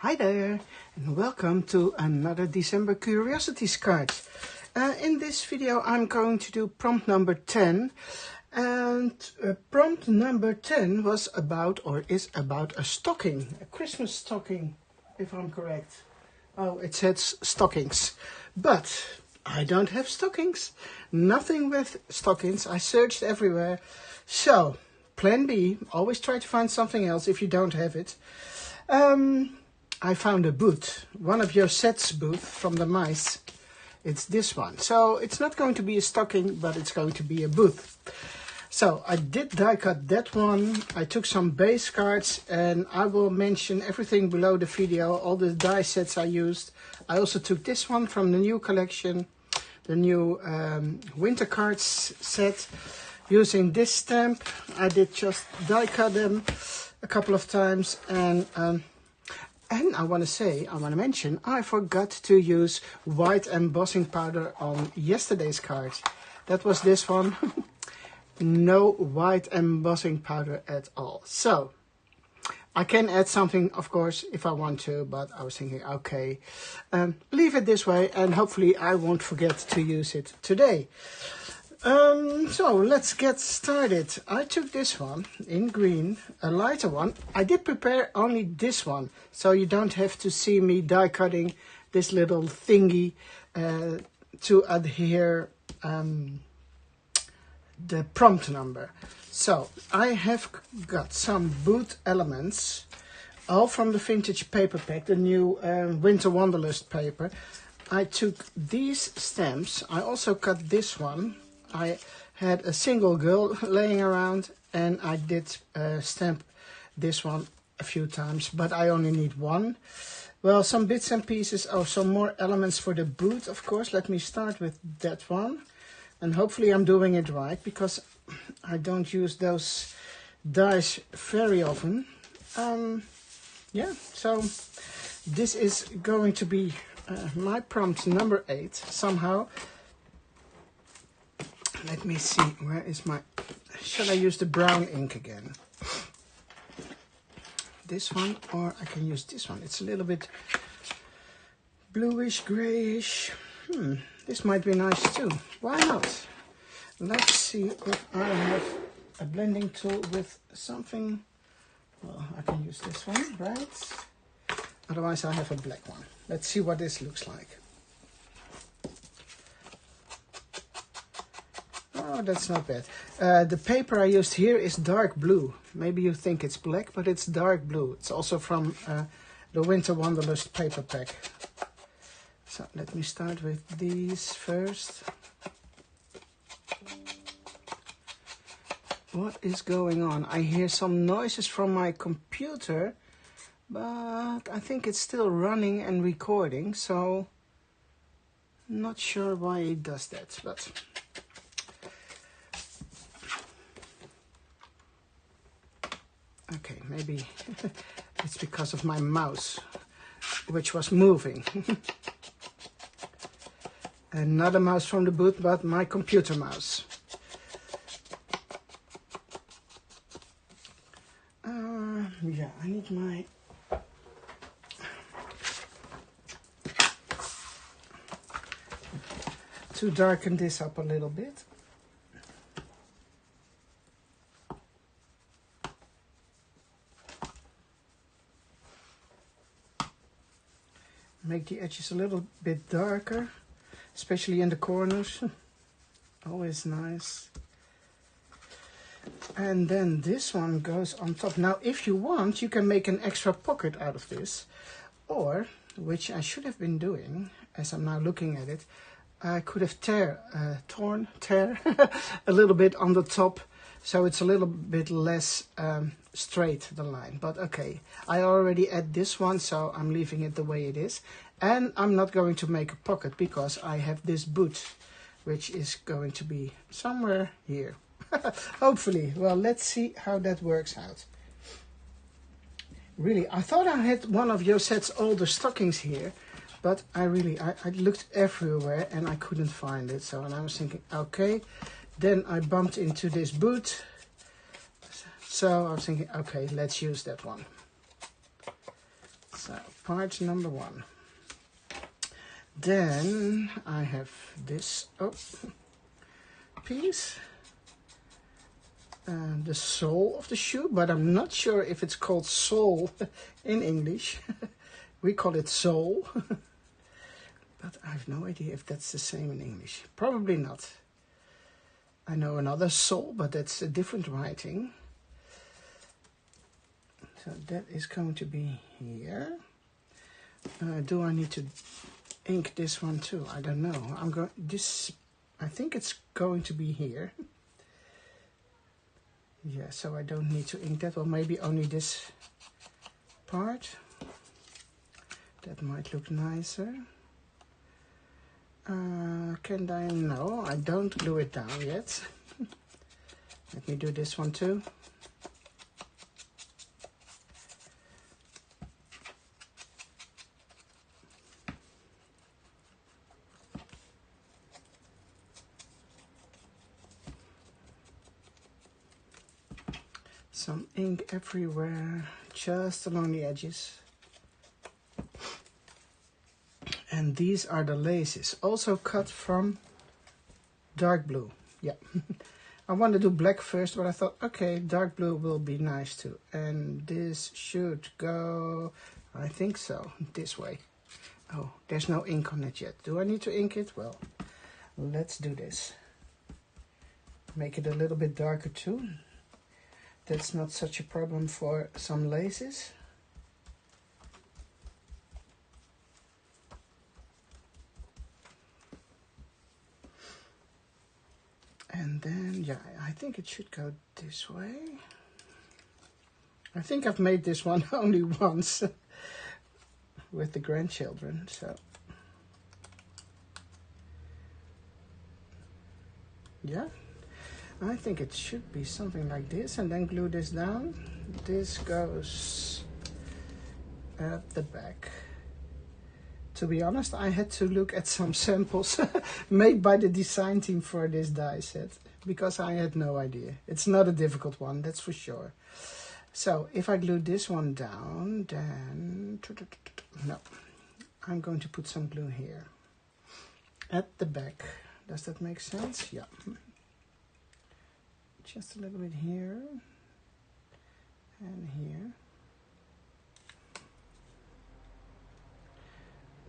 Hi there, and welcome to another December Curiosities card. In this video I'm going to do prompt number 10, and prompt number 10 was about, or is about, a stocking, a Christmas stocking, if I'm correct. Oh, it says stockings, but I don't have stockings, nothing with stockings. I searched everywhere, so plan B, always try to find something else if you don't have it. I found a boot, one of your sets boot from the mice. It's this one. So it's not going to be a stocking, but it's going to be a boot. So I did die cut that one. I took some base cards, and I will mention everything below the video, all the die sets I used. I also took this one from the new collection, the new winter cards set, using this stamp. I did just die cut them a couple of times, and I want to mention, I forgot to use white embossing powder on yesterday's card. That was this one. No white embossing powder at all. So, I can add something, of course, if I want to, but I was thinking, okay, leave it this way, and hopefully I won't forget to use it today. So let's get started. I took this one in green, a lighter one. I did prepare only this one, so you don't have to see me die cutting this little thingy to adhere the prompt number. So I have got some boot elements, all from the vintage paper pack, the new Winter Wanderlust paper. I took these stamps. I also cut this one. I had a single girl laying around, and I did stamp this one a few times, but I only need one. Well, some bits and pieces, some more elements for the boot, of course. Let me start with that one, and hopefully I'm doing it right, because I don't use those dies very often. Yeah, so this is going to be my prompt number 8 somehow. Let me see, where is my... Shall I use the brown ink again? This one, or I can use this one. It's a little bit bluish, grayish. This might be nice too. Why not? Let's see if I have a blending tool with something. Well, I can use this one, right? Otherwise I have a black one. Let's see what this looks like. Oh, that's not bad. The paper I used here is dark blue. Maybe you think it's black, but it's dark blue. It's also from the Winter Wanderlust paper pack. So let me start with these first. What is going on? I hear some noises from my computer, but I think it's still running and recording, so not sure why it does that, but... Okay, maybe it's because of my mouse, which was moving. And not a mouse from the boot, but my computer mouse. Yeah, I need my... to darken this up a little bit. Make the edges a little bit darker, especially in the corners. Always nice. And then this one goes on top. Now, if you want, you can make an extra pocket out of this. Or, which I should have been doing, as I'm now looking at it, I could have torn a little bit on the top, so it's a little bit less straight, the line. But okay, I already add this one, so I'm leaving it the way it is. And I'm not going to make a pocket, because I have this boot, which is going to be somewhere here. Hopefully. Well, let's see how that works out. Really, I thought I had one of your set's older stockings here, but I looked everywhere and I couldn't find it. So, and I was thinking, okay. Then I bumped into this boot. So I was thinking, okay, let's use that one. So part number 1. Then I have this piece, the sole of the shoe, but I'm not sure if it's called sole in English. We call it sole, but I have no idea if that's the same in English. Probably not. I know another sole, but that's a different writing. So that is going to be here. Do I need to ink this one too? I don't know. I think it's going to be here. Yeah, so I don't need to ink that, or maybe only this part. That might look nicer. No, I don't glue it down yet. Let me do this one too. Some ink everywhere, just along the edges. And these are the laces, also cut from dark blue. Yeah, I want to do black first, but I thought, okay, dark blue will be nice too. And this should go, I think so, this way. Oh, there's no ink on it yet. Do I need to ink it? Well, let's do this. Make it a little bit darker too. That's not such a problem for some laces. And then, yeah, I think it should go this way. I think I've made this one only once with the grandchildren, so. Yeah, I think it should be something like this, and then glue this down. This goes at the back. To be honest, I had to look at some samples made by the design team for this die set, because I had no idea. It's not a difficult one, that's for sure. So if I glue this one down, then no, I'm going to put some glue here at the back. Does that make sense? Yeah. Just a little bit here and here.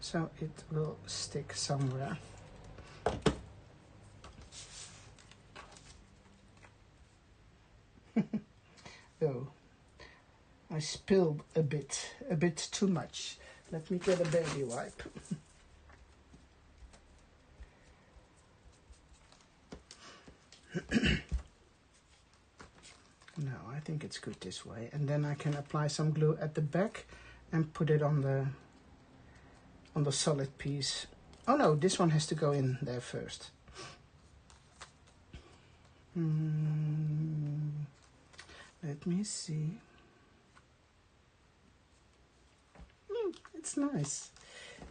So it will stick somewhere. Oh, I spilled a bit too much. Let me get a baby wipe. No, I think it's good this way. And then I can apply some glue at the back and put it on the solid piece. Oh no, this one has to go in there first. Let me see. It's nice.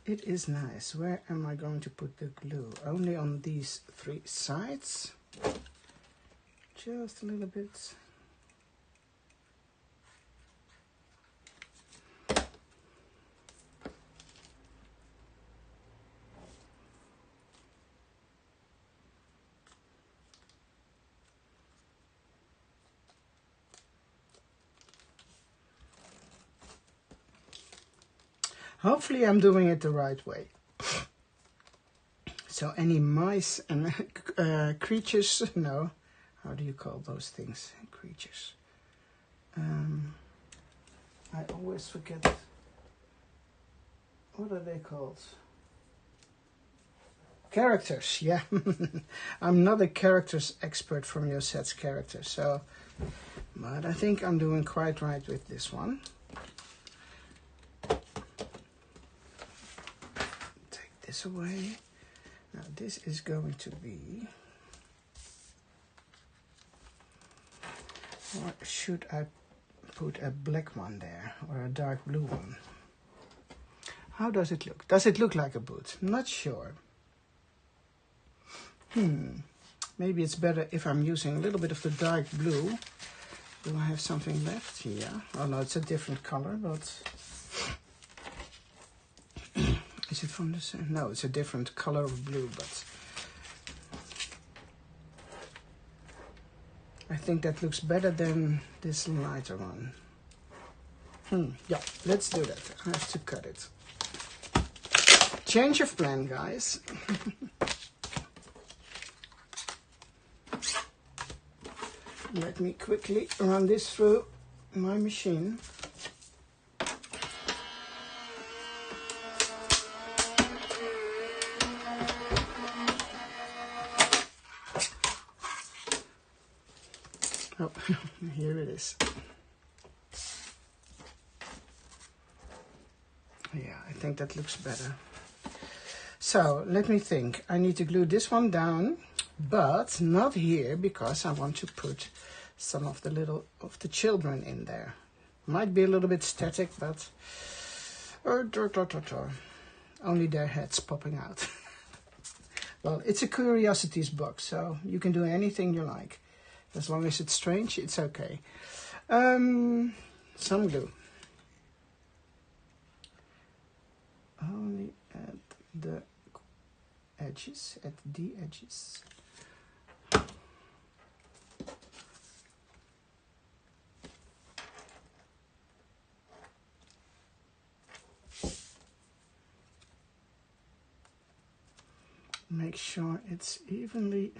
It is nice. Where am I going to put the glue? Only on these 3 sides. Just a little bit. Hopefully I'm doing it the right way. So any mice and creatures, no, how do you call those things? Creatures. I always forget. What are they called? Characters, yeah. I'm not a characters expert from U.S.A.'s characters, so, but I think I'm doing quite right with this one. This away. Now this is going to be, or should I put a black one there or a dark blue one? How does it look? Does it look like a boot? Not sure. Maybe it's better if I'm using a little bit of the dark blue. Do I have something left here? Oh no, it's a different color, but Is it from the same? No, it's a different color of blue, but I think that looks better than this lighter one. Yeah, let's do that. I have to cut it. Change of plan, guys. Let me quickly run this through my machine. Oh, here it is. Yeah, I think that looks better. So let me think. I need to glue this one down, but not here because I want to put some of the children in there. Might be a little bit static, but only their heads popping out. Well, it's a curiosities box, so you can do anything you like. As long as it's strange, it's okay. Some glue. Only at the edges, Make sure it's evenly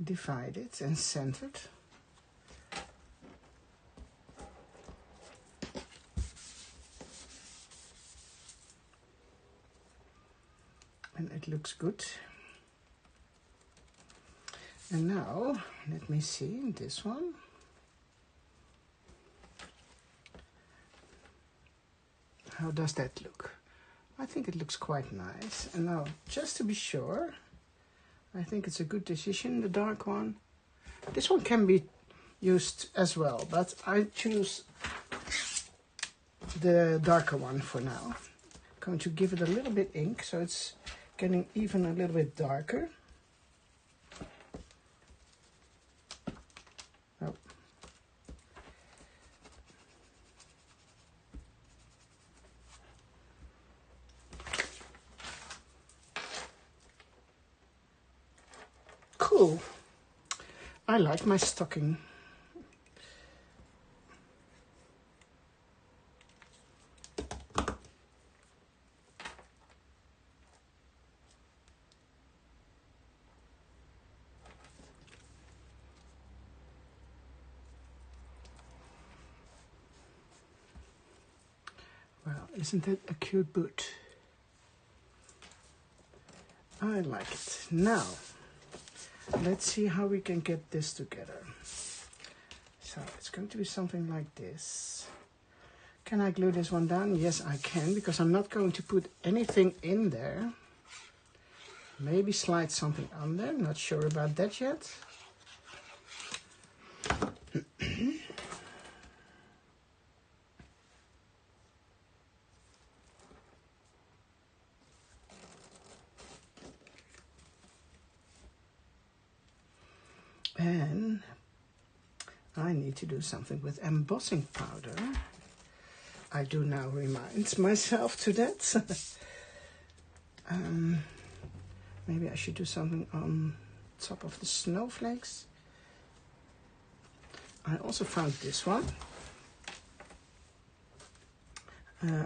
divided and centered. And it looks good. And now, let me see this one. How does that look? I think it looks quite nice. And now, just to be sure, I think it's a good decision, the dark one. This one can be used as well, but I choose the darker one for now. I'm going to give it a little bit ink, so it's getting even a little bit darker. Oh. Cool. I like my stocking. Well, isn't that a cute boot? I like it. Now, let's see how we can get this together. So it's going to be something like this. Can I glue this one down? Yes, I can, because I'm not going to put anything in there. Maybe slide something under, not sure about that yet. And I need to do something with embossing powder. I do now remind myself to that. Maybe I should do something on top of the snowflakes. I also found this one.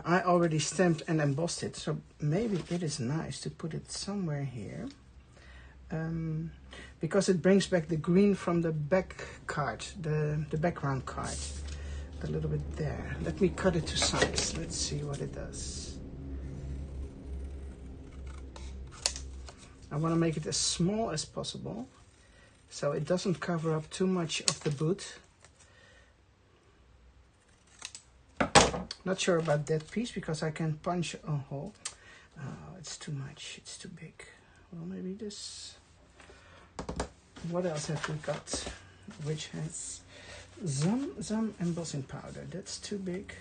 I already stamped and embossed it, so maybe it is nice to put it somewhere here. Because it brings back the green from the back card, the background card. A little bit there. Let me cut it to size. Let's see what it does. I want to make it as small as possible, so it doesn't cover up too much of the boot. Not sure about that piece because I can punch a hole. Oh, it's too much. It's too big. Well, maybe this. What else have we got? Which has some embossing powder. That's too big.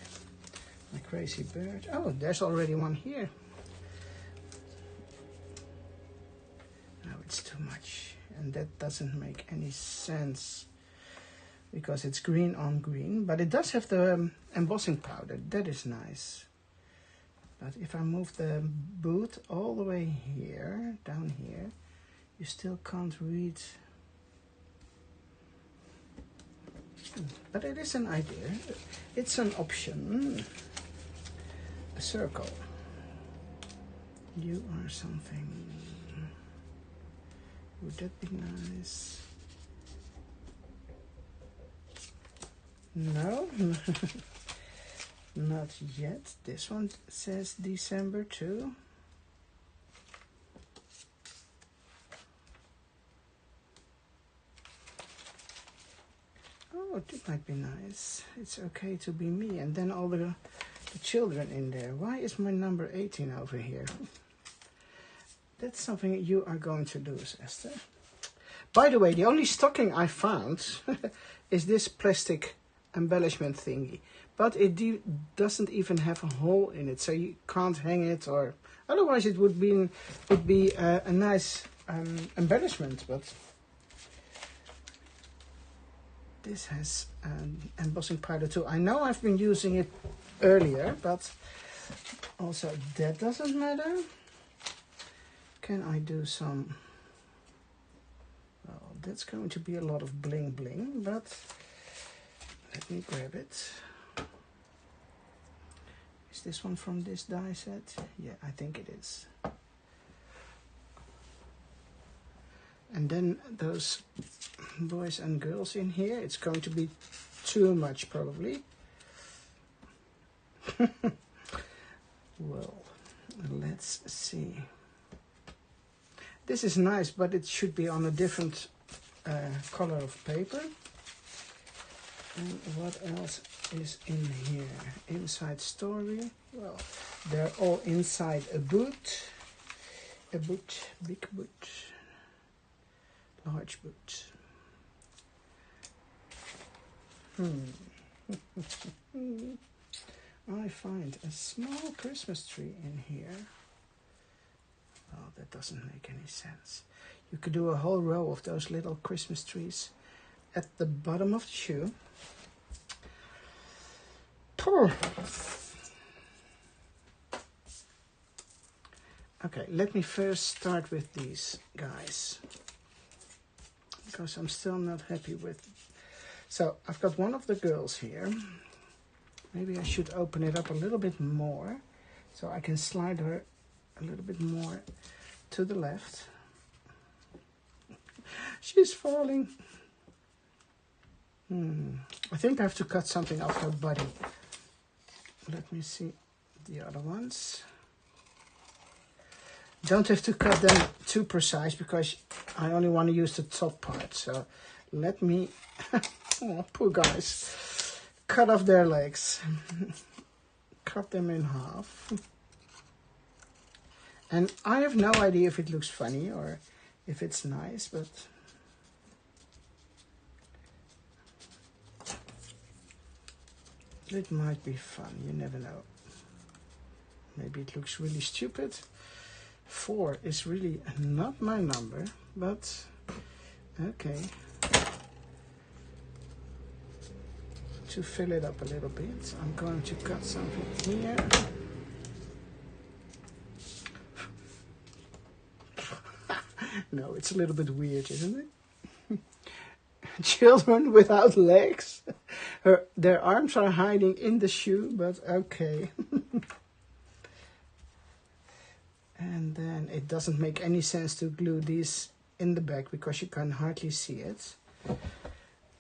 My crazy bird. Oh, there's already one here. No, it's too much. And that doesn't make any sense because it's green on green. But it does have the embossing powder. That is nice. But if I move the boot all the way here, down here, you still can't read. But it is an idea. It's an option. A circle. You are something. Would that be nice? No, not yet. This one says December too. Oh, it might be nice. It's okay to be me. And then all the children in there. Why is my number 18 over here? That's something you are going to lose, Esther. By the way, the only stocking I found is this plastic embellishment thingy. But it doesn't even have a hole in it, so you can't hang it, or otherwise it would be a nice embellishment. But this has an embossing powder too. I know I've been using it earlier, but also that doesn't matter. Can I do some? Well, that's going to be a lot of bling bling, but let me grab it. Is this one from this die set? Yeah, I think it is. And then those boys and girls in here, it's going to be too much probably. Well, let's see. This is nice, but it should be on a different color of paper. And what else is in here? Inside story. Well, they're all inside a boot. A boot, big boot, large boot. I find a small Christmas tree in here. Oh, that doesn't make any sense. You could do a whole row of those little Christmas trees at the bottom of the shoe. Okay, let me first start with these guys, because I'm still not happy with. So I've got one of the girls here. Maybe I should open it up a little bit more so I can slide her a little bit more to the left. She's falling. I think I have to cut something off her body. Let me see the other ones. Don't have to cut them too precise because I only want to use the top part. So let me, oh, poor guys, cut off their legs. Cut them in half. And I have no idea if it looks funny or if it's nice, but it might be fun, you never know. Maybe it looks really stupid. 4 is really not my number, but okay. To fill it up a little bit, I'm going to cut something here. No, it's a little bit weird, isn't it? Children without legs. Their arms are hiding in the shoe, but okay. And then it doesn't make any sense to glue these in the back because you can hardly see it.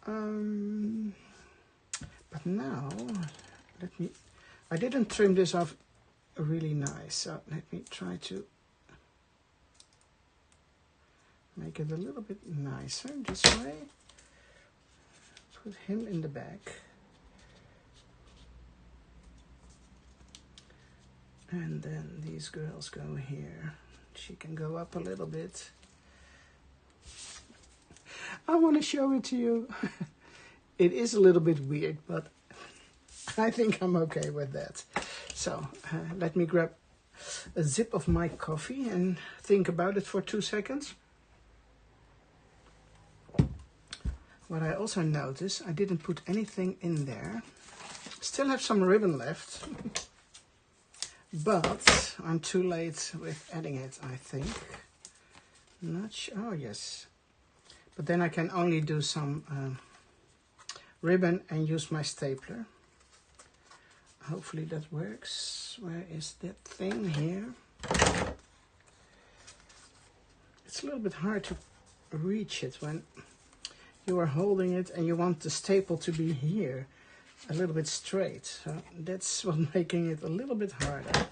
But now, I didn't trim this off really nice, so let me try to make it a little bit nicer this way. Put him in the back. And then these girls go here. She can go up a little bit. I want to show it to you. It is a little bit weird, but I think I'm okay with that. So let me grab a sip of my coffee and think about it for 2 seconds. What I also noticed, I didn't put anything in there. Still have some ribbon left. but I'm too late with adding it, I think. Not sure. Oh, yes. But then I can only do some ribbon and use my stapler. Hopefully that works. Where is that thing here? It's a little bit hard to reach it when you are holding it and you want the staple to be here, a little bit straight. So that's what's making it a little bit harder.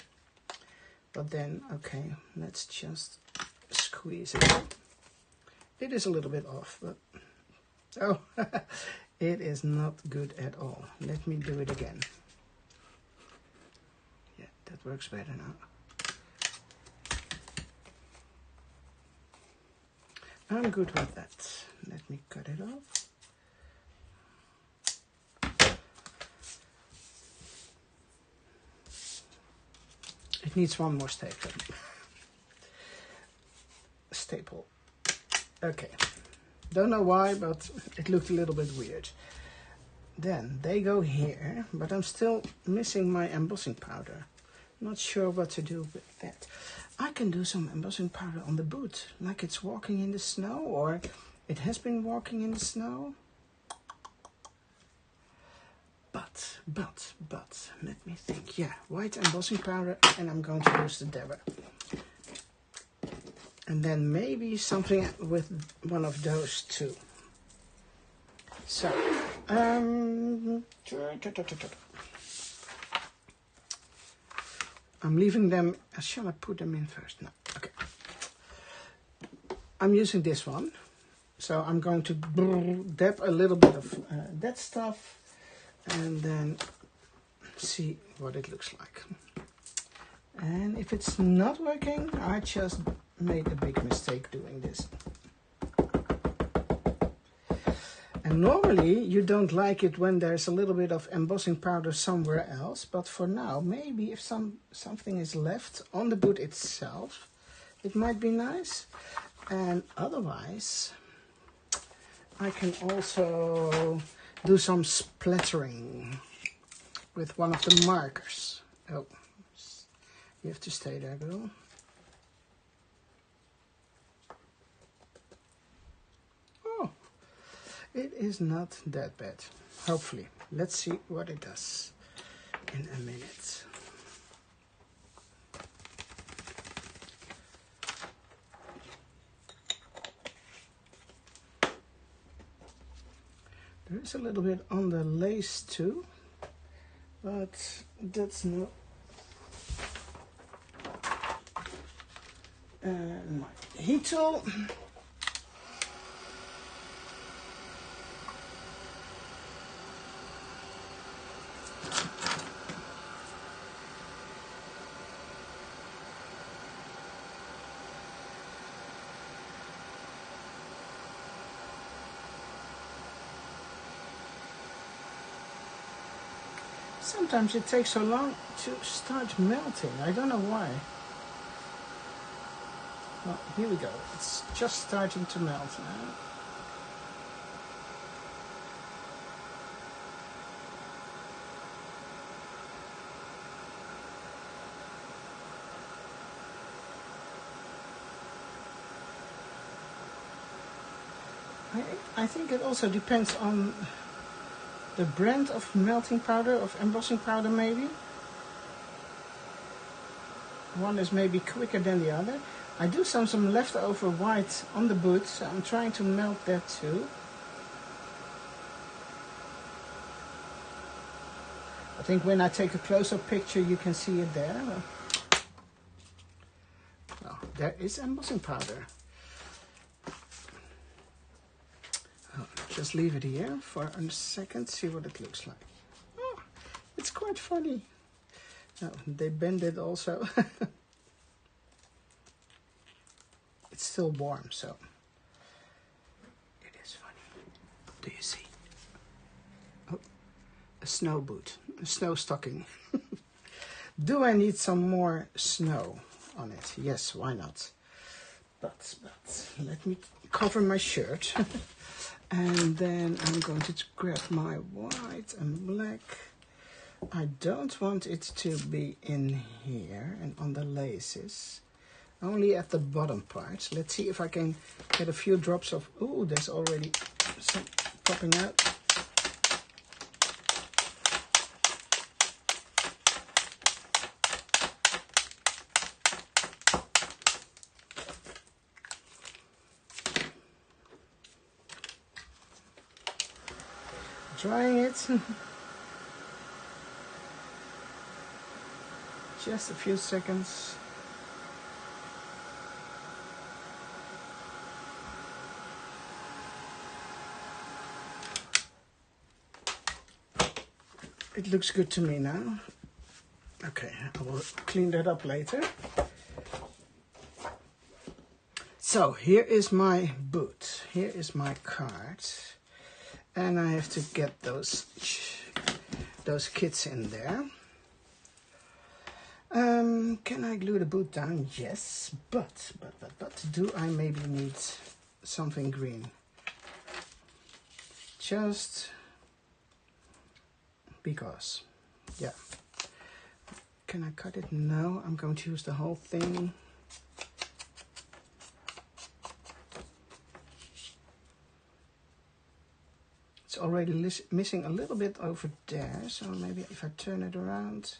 But then, okay, let's just squeeze it. It is a little bit off, but oh, it is not good at all. Let me do it again. Yeah, that works better now. I'm good with that. Let me cut it off. It needs one more staple. Staple. Okay. Don't know why, but it looked a little bit weird. Then they go here, but I'm still missing my embossing powder. Not sure what to do with that. I can do some embossing powder on the boot, like it's walking in the snow, or it has been walking in the snow. But, let me think. Yeah, white embossing powder, and I'm going to use the dabber. And then maybe something with one of those two. So, I'm leaving them. Shall I put them in first? No. Okay. I'm using this one. So I'm going to dab a little bit of that stuff and then see what it looks like. And if it's not working, I just made a big mistake doing this. And normally you don't like it when there's a little bit of embossing powder somewhere else, but for now, maybe if something is left on the boot itself, it might be nice. And otherwise, I can also do some splattering with one of the markers. Oh, you have to stay there, girl. Oh, it is not that bad. Hopefully. Let's see what it does in a minute. There is a little bit on the lace too, but that's no. And my heat tool. Sometimes it takes so long to start melting. I don't know why. Well, here we go. It's just starting to melt now. I think it also depends on the brand of melting powder, of embossing powder maybe. One is maybe quicker than the other. I do some leftover white on the boot, so I'm trying to melt that too. I think when I take a close-up picture you can see it there. Well, there is embossing powder. Just leave it here for a second, see what it looks like. Oh, it's quite funny. Oh, they bend it also. It's still warm, so it is funny. Do you see? Oh, a snow boot, a snow stocking. Do I need some more snow on it? Yes, why not? But let me cover my shirt. And then I'm going to grab my white and black. I don't want it to be in here and on the laces. Only at the bottom part. Let's see if I can get a few drops of... Ooh, there's already some popping out. Drying it. Just a few seconds. It looks good to me now. Okay, I will clean that up later. So here is my boot. Here is my card. And I have to get those kits in there. Can I glue the boot down? Yes, but do I maybe need something green? Just because, yeah. Can I cut it? No, I'm going to use the whole thing. It's already missing a little bit over there, so maybe if I turn it around,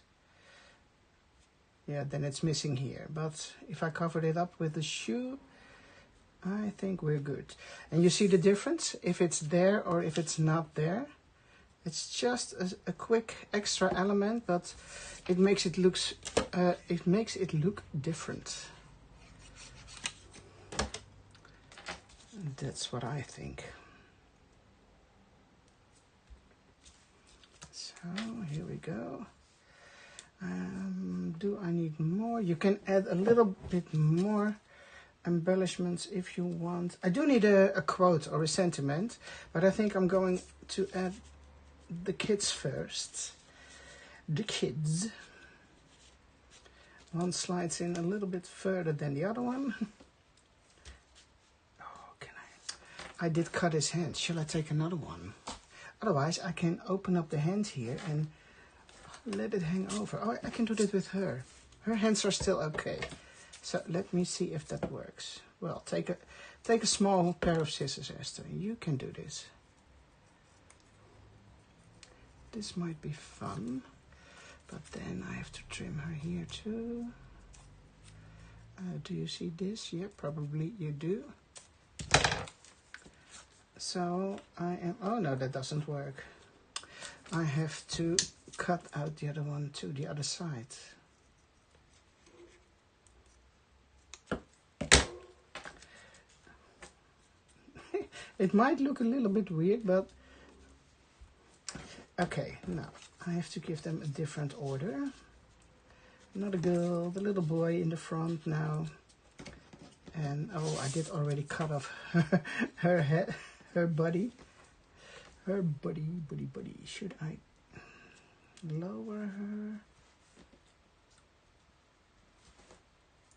yeah, then it's missing here. But if I covered it up with the shoe, I think we're good. And you see the difference if it's there or if it's not there. It's just a quick extra element, but it makes it look different. And that's what I think. So here we go. Do I need more? You can add a little bit more embellishments if you want. I do need a quote or a sentiment, but I think I'm going to add the kids first. The kids. One slides in a little bit further than the other one. Oh, can I did cut his hand. Shall I take another one? Otherwise, I can open up the hand here and let it hang over. Oh, I can do that with her. Her hands are still okay. So let me see if that works. Well, take a small pair of scissors, Esther. You can do this. This might be fun, but then I have to trim her here too. Do you see this? Yeah, probably you do. So I am, oh no, that doesn't work. I have to cut out the other one to the other side. It might look a little bit weird, but okay, now I have to give them a different order. Not a girl, the little boy in the front now. And oh, I did already cut off her head, her body. Her body. Should I lower her?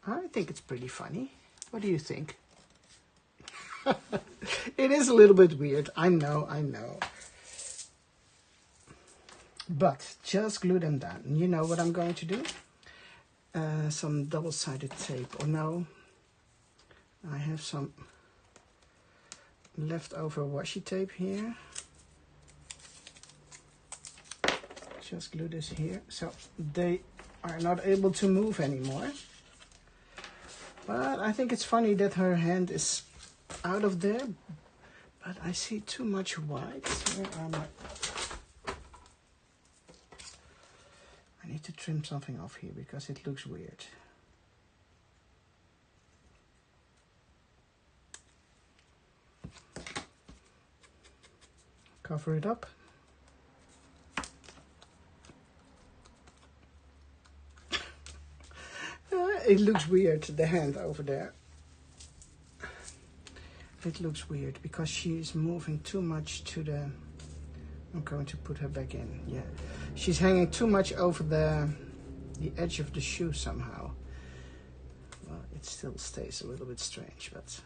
I think it's pretty funny. What do you think? It is a little bit weird. I know. But just glue them down. You know what I'm going to do? Some double-sided tape. Or no, I have some leftover washi tape here. Just glue this here so they are not able to move anymore. But I think it's funny that her hand is out of there, but I see too much white. Where are my... I need to trim something off here because it looks weird. Cover it up. It looks weird, the hand over there. It looks weird because she is moving too much to the... I'm going to put her back in, yeah. She's hanging too much over the edge of the shoe somehow. Well, it still stays a little bit strange, but...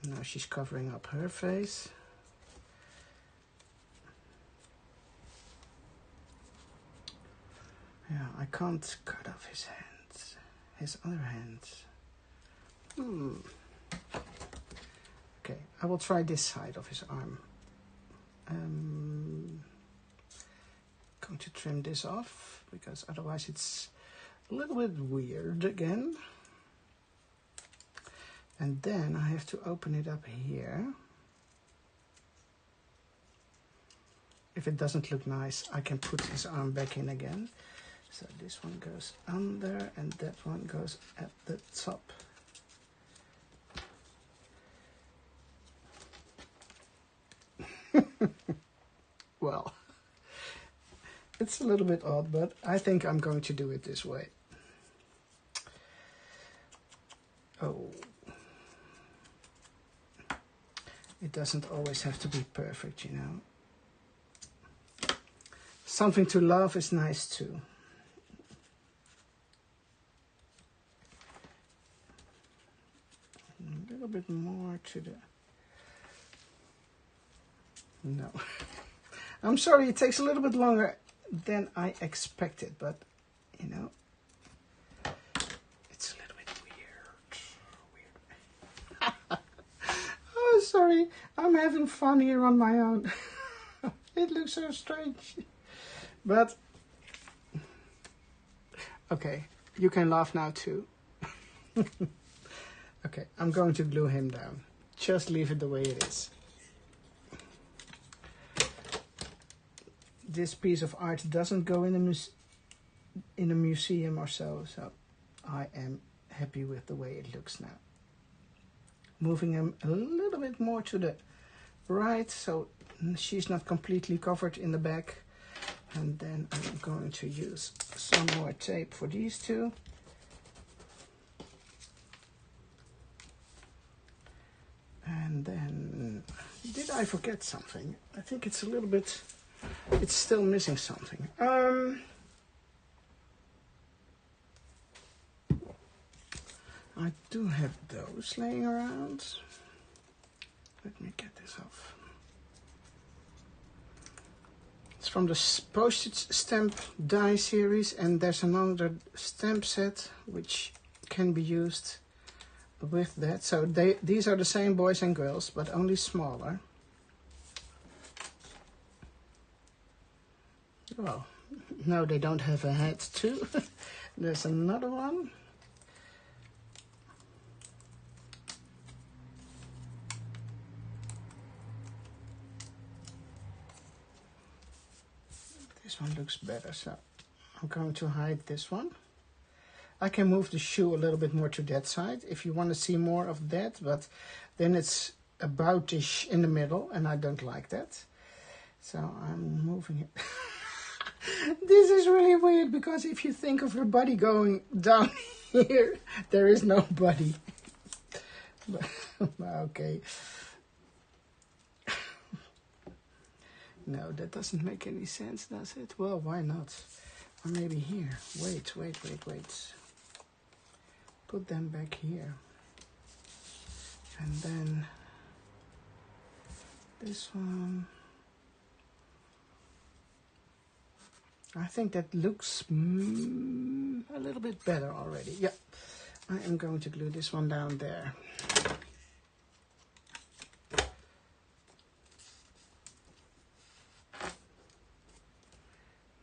Now she's covering up her face. Yeah, I can't cut off his hands, his other hands. Okay, I will try this side of his arm. Going to trim this off because otherwise it's a little bit weird again. And then I have to open it up here. If it doesn't look nice, I can put his arm back in again. So this one goes under and that one goes at the top. Well, it's a little bit odd, but I think I'm going to do it this way. Oh. It doesn't always have to be perfect, you know. Something to love is nice too. A little bit more to the... No. I'm sorry, it takes a little bit longer than I expected, but, you know, it's a little bit weird. Oh, sorry, I'm having fun here on my own. It looks so strange. But, okay, you can laugh now too. Okay, I'm going to glue him down. Just leave it the way it is. This piece of art doesn't go in a museum or so, so I am happy with the way it looks now. Moving him a little bit more to the right, so she's not completely covered in the back. And then I'm going to use some more tape for these two. And then, did I forget something? I think it's a little bit, it's still missing something. I do have those laying around. Let me get this off. It's from the postage stamp die series, and there's another stamp set which can be used with that. So these are the same boys and girls, but only smaller. Well, no, they don't have a head too. There's another one. This one looks better, so I'm going to hide this one. I can move the shoe a little bit more to that side if you want to see more of that, but then it's about-ish in the middle, and I don't like that. So I'm moving it. This is really weird, because if you think of her body going down here, there is no body. Okay. No, that doesn't make any sense, does it? Well, why not? Or maybe here. Wait. Put them back here. And then this one. I think that looks a little bit better already. Yeah, I am going to glue this one down there.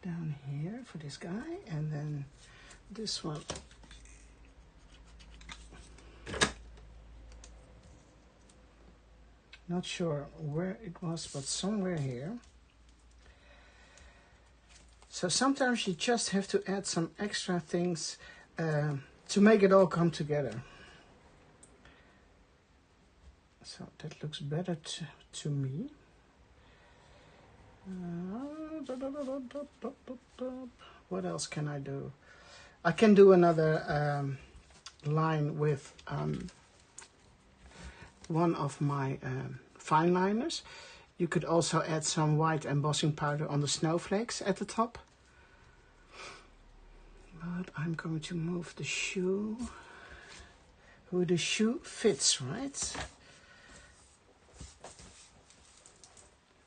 Down here for this guy, and then this one. Not sure where it was, but somewhere here. So sometimes you just have to add some extra things to make it all come together. So that looks better to me. What else can I do? I can do another line with one of my fine liners. You could also add some white embossing powder on the snowflakes at the top. But I'm going to move the shoe where the shoe fits, right?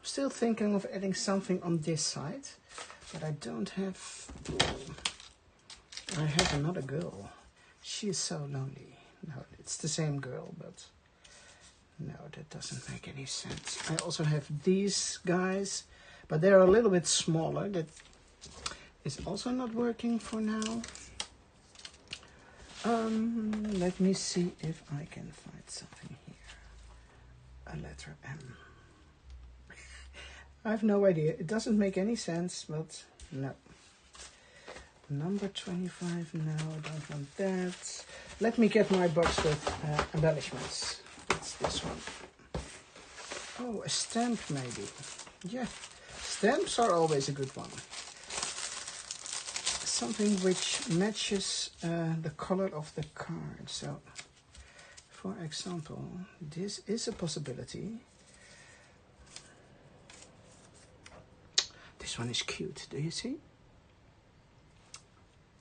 Still thinking of adding something on this side, but I don't have I have another girl. She is so lonely. No, it's the same girl, but no, that doesn't make any sense. I also have these guys, but they're a little bit smaller. That is also not working for now. Let me see if I can find something here. A letter M. I have no idea. It doesn't make any sense, but no. Number 25, no, I don't want that. Let me get my box with embellishments. It's this one. Oh, a stamp maybe. Yeah, stamps are always a good one. Something which matches the color of the card. So, for example, this is a possibility. This one is cute, do you see?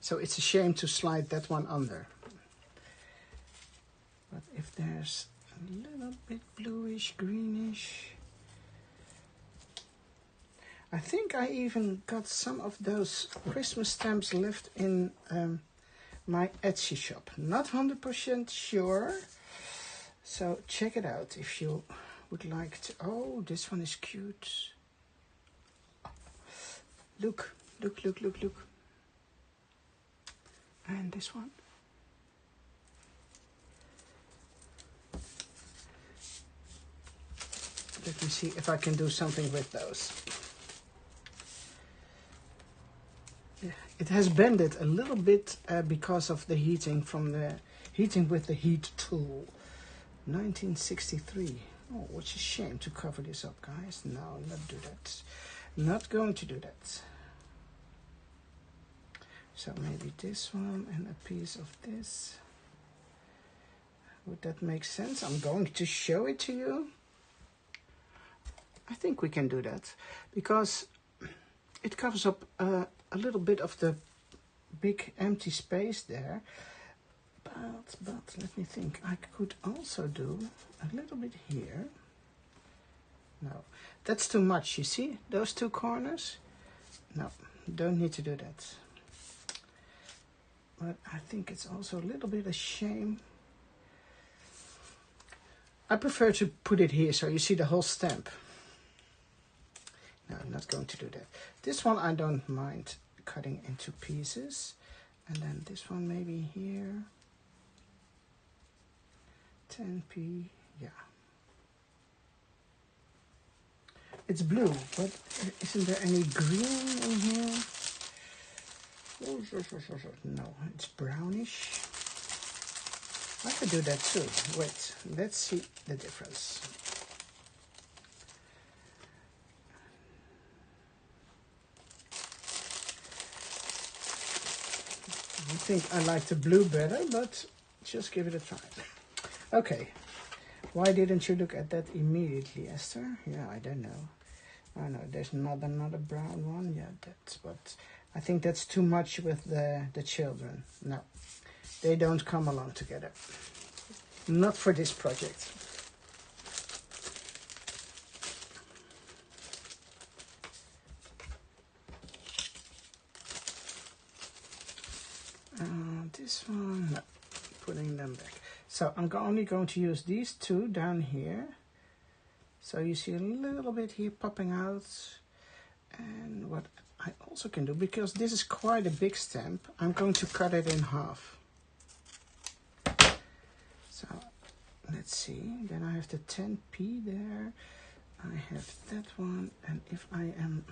So it's a shame to slide that one under. But if there's a little bit bluish, greenish. I think I even got some of those Christmas stamps left in my Etsy shop. Not 100% sure. So check it out if you would like to. Oh, this one is cute. Look, look, look, look, look. And this one. Let me see if I can do something with those. Yeah, it has bended a little bit because of the heating from the heating with the heat tool. 1963. Oh, which is a shame to cover this up, guys. No, not do that. Not going to do that. So maybe this one and a piece of this. Would that make sense? I'm going to show it to you. I think we can do that because it covers up a little bit of the big empty space there. But let me think. I could also do a little bit here. No, that's too much. You see those two corners? No, don't need to do that. But I think it's also a little bit a shame. I prefer to put it here so you see the whole stamp. No, I'm not going to do that. This one I don't mind cutting into pieces. And then this one maybe here. 10p, yeah. It's blue, but isn't there any green in here? Oh, no, it's brownish. I could do that too. Wait, let's see the difference. I think I like the blue better, but just give it a try. Okay, why didn't you look at that immediately, Esther? Yeah, I don't know. I know there's not another brown one. Yeah, that's, but I think that's too much with the children. No, they don't come along together. Not for this project. This one, no, putting them back. So I'm only going to use these two down here. So you see a little bit here popping out. And what I also can do, because this is quite a big stamp, I'm going to cut it in half. So let's see, then I have the 10p there. I have that one, and if I am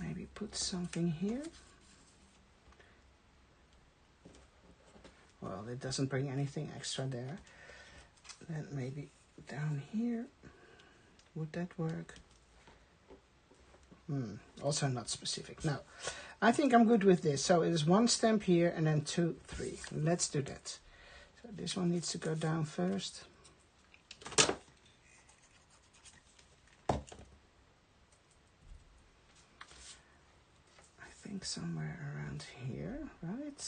maybe put something here. Well, it doesn't bring anything extra there. Then maybe down here. Would that work? Also not specific. Now, I think I'm good with this. So it is one stamp here and then 2, 3. Let's do that. So this one needs to go down first. I think somewhere around here, right?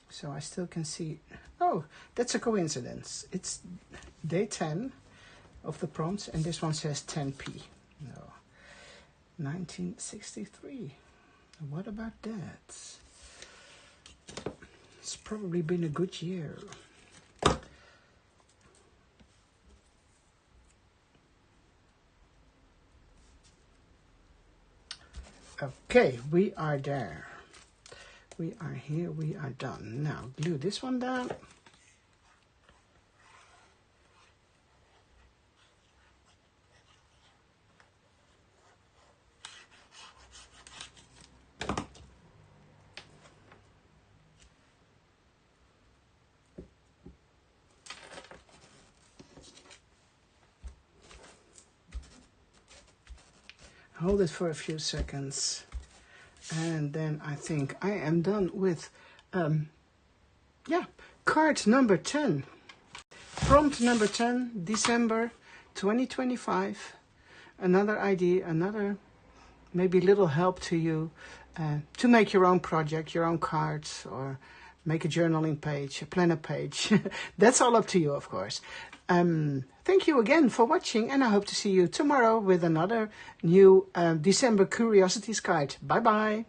So I still can see, oh, that's a coincidence. It's day 10 of the prompts, and this one says 10p. No, 1963. What about that? It's probably been a good year. Okay, we are there. We are here, we are done. Now glue this one down. Hold it for a few seconds. And then I think I am done with, card number 10. Prompt number 10, December 2025. Another idea, another maybe little help to you to make your own project, your own cards, or make a journaling page, a planner page. That's all up to you, of course. Thank you again for watching, and I hope to see you tomorrow with another new December Curiosities card. Bye-bye.